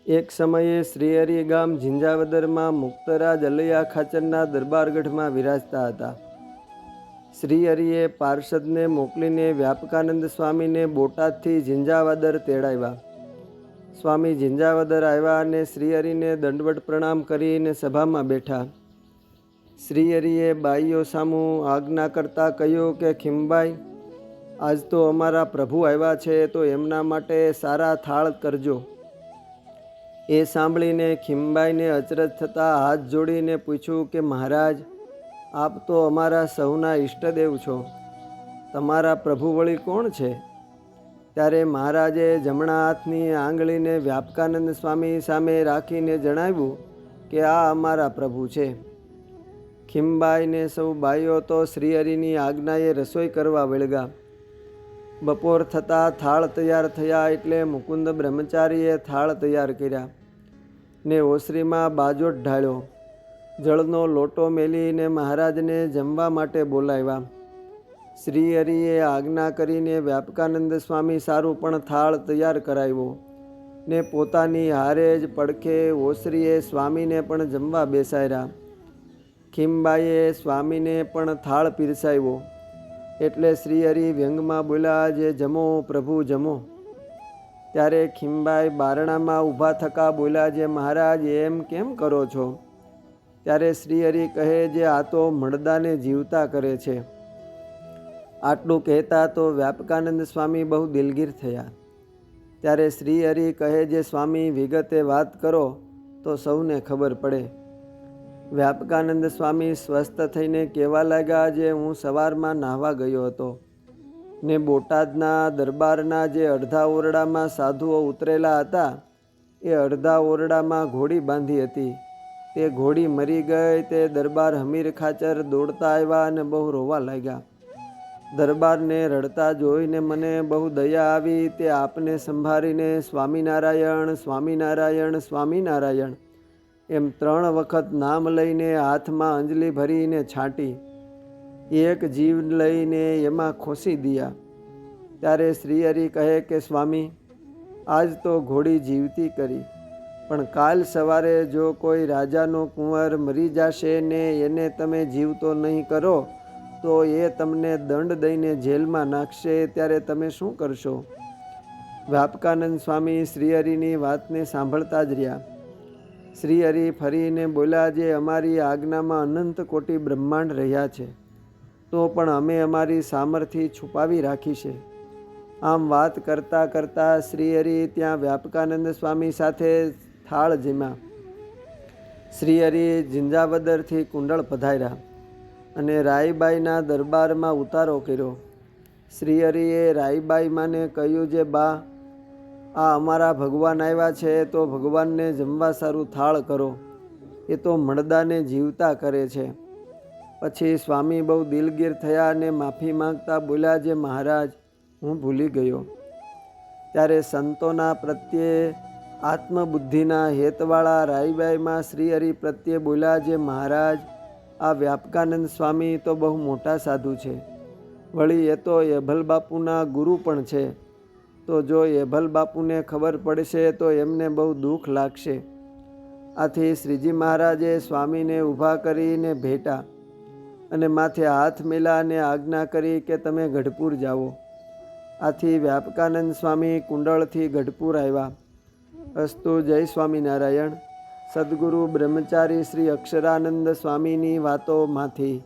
એક સમયે શ્રીહરિ ગામ ઝિંઝાવદરમાં મુક્તરાજ અલૈયા ખાચરના દરબારગઢમાં વિરાજતા હતા. શ્રીહરિએ પાર્ષદને મોકલીને વ્યાપકાનંદ સ્વામીને બોટાદથી ઝિંઝાવદર તેડાવ્યા. સ્વામી ઝિંઝાવદર આવ્યા અને શ્રીહરિને દંડવત પ્રણામ કરીને સભામાં બેઠા. શ્રીહરિએ બાઈઓ સામું આજ્ઞા કરતાં કહ્યું કે ખીમબાઈ, આજ તો અમારા પ્રભુ આવ્યા છે, તો એમના માટે સારા થાળ કરજો. એ સાંભળીને ખીમબાઈને અચરજ થતાં હાથ જોડીને પૂછ્યું કે મહારાજ, આપ તો અમારા સૌના ઈષ્ટદેવ છો, તમારા પ્રભુ વળી કોણ છે? ત્યારે મહારાજે જમણા હાથની આંગળીને વ્યાપકાનંદ સ્વામી સામે રાખીને જણાવ્યું કે આ અમારા પ્રભુ છે. ખીમબાઈને સૌ બાઈઓ તો શ્રીહરિની આજ્ઞાએ રસોઈ કરવા વળગ્યા. બપોર થતાં થાળ તૈયાર થયા એટલે મુકુંદ બ્રહ્મચારીએ થાળ તૈયાર કર્યા ને ઓસરીમાં બાજોટ ઢાળ્યો. જળનો લોટો મેલીને મહારાજને જમવા માટે બોલાવ્યા. શ્રીહરિએ આજ્ઞા કરીને વ્યાપકાનંદ સ્વામી સારું પણ થાળ તૈયાર કરાવ્યો ને પોતાની હારે જ પડખે ઓસરીએ સ્વામીને પણ જમવા બેસાડ્યા. ખીમબાઈએ સ્વામીને પણ થાળ પીરસાવ્યો. એટલે શ્રીહરિ વ્યંગમાં બોલ્યા, જે જમો પ્રભુ જમો. ત્યારે ખીમબાઈ બારણામાં ઊભા થકા બોલ્યા, જે મહારાજ એમ કેમ કરો છો? ત્યારે શ્રીહરિ કહે, જે આ તો મળદાને જીવતા કરે છે. આટલું કહેતા તો વ્યાપકાનંદ સ્વામી બહુ દિલગીર થયા. ત્યારે શ્રીહરિ કહે, જે સ્વામી વિગતે વાત કરો તો સૌને ખબર પડે. વ્યાપકાનંદ સ્વામી સ્વસ્થ થઈને કહેવા લાગ્યા, જે હું સવારમાં નાહવા ગયો હતો ને બોટાદના દરબારના જે અડધા ઓરડામાં સાધુઓ ઉતરેલા હતા એ અડધા ઓરડામાં ઘોડી બાંધી હતી. તે ઘોડી મરી ગઈ. તે દરબાર હમીર ખાચર દોડતા આવ્યા અને બહુ રોવા લાગ્યા. દરબારને રડતા જોઈને મને બહુ દયા આવી. તે આપને સંભાળીને સ્વામિનારાયણ સ્વામિનારાયણ સ્વામિનારાયણ એમ 3 વખત નામ લઈને હાથમાં અંજલિ ભરીને છાંટી. એક જીવ લઈને એમાં ખોસી દિયા. ત્યારે શ્રીહરિ કહે કે સ્વામી, આજ તો ઘોડી જીવતી કરી, પણ કાલ સવારે જો કોઈ રાજાનો કુંવર મરી જશે ને એને તમે જીવતો નહીં કરો તો એ તમને દંડ દઈને જેલમાં નાખશે. ત્યારે તમે શું કરશો? વ્યાપકાનંદ સ્વામી શ્રીહરિની વાતને સાંભળતા જ રહ્યા. શ્રીહરિ ફરીને બોલ્યા, જે અમારી આજ્ઞામાં અનંત કોટી બ્રહ્માંડ રહ્યા છે, તો પણ અમે અમારી સામર્થ્ય છુપાવી રાખી છે. આમ વાત કરતાં કરતાં શ્રીહરિ ત્યાં વ્યાપકાનંદ સ્વામી સાથે થાળ જમ્યા. શ્રીહરિ ઝિંઝાવદરથી કુંડળ પધાર્યા અને રાયબાઈના દરબારમાં ઉતારો કર્યો. શ્રીહરિએ રાયબાઈ માને કહ્યું, જે બા, આ અમારા ભગવાન આવ્યા છે, તો ભગવાનને જમવા સારું થાળ કરો. એ તો મળદાને જીવતા કરે છે. પછી સ્વામી બહુ દિલગીર થયા અને માફી માંગતા બોલ્યા, જે મહારાજ, હું ભૂલી ગયો. ત્યારે સંતોના પ્રત્યે આત્મબુદ્ધિના હેતવાળા રાયબાઈમાં શ્રીહરિ પ્રત્યે બોલ્યા, જે મહારાજ, આ વ્યાપકાનંદ સ્વામી તો બહુ મોટા સાધુ છે. વળી એ તો એભલ બાપુના ગુરુ પણ છે. તો જો એભલ બાપુને ખબર પડશે તો એમને બહુ દુઃખ લાગશે. આથી શ્રીજી મહારાજે સ્વામીને ઊભા કરીને ભેટા અને માથે હાથ મેલા અને આજ્ઞા કરી કે તમે ગઢપુર જાઓ. આથી વ્યાપકાનંદ સ્વામી કુંડળથી ગઢપુર આવ્યા. અસ્તુ. જય સ્વામિનારાયણ. સદગુરુ બ્રહ્મચારી શ્રી અક્ષરાનંદ સ્વામીની વાતોમાંથી.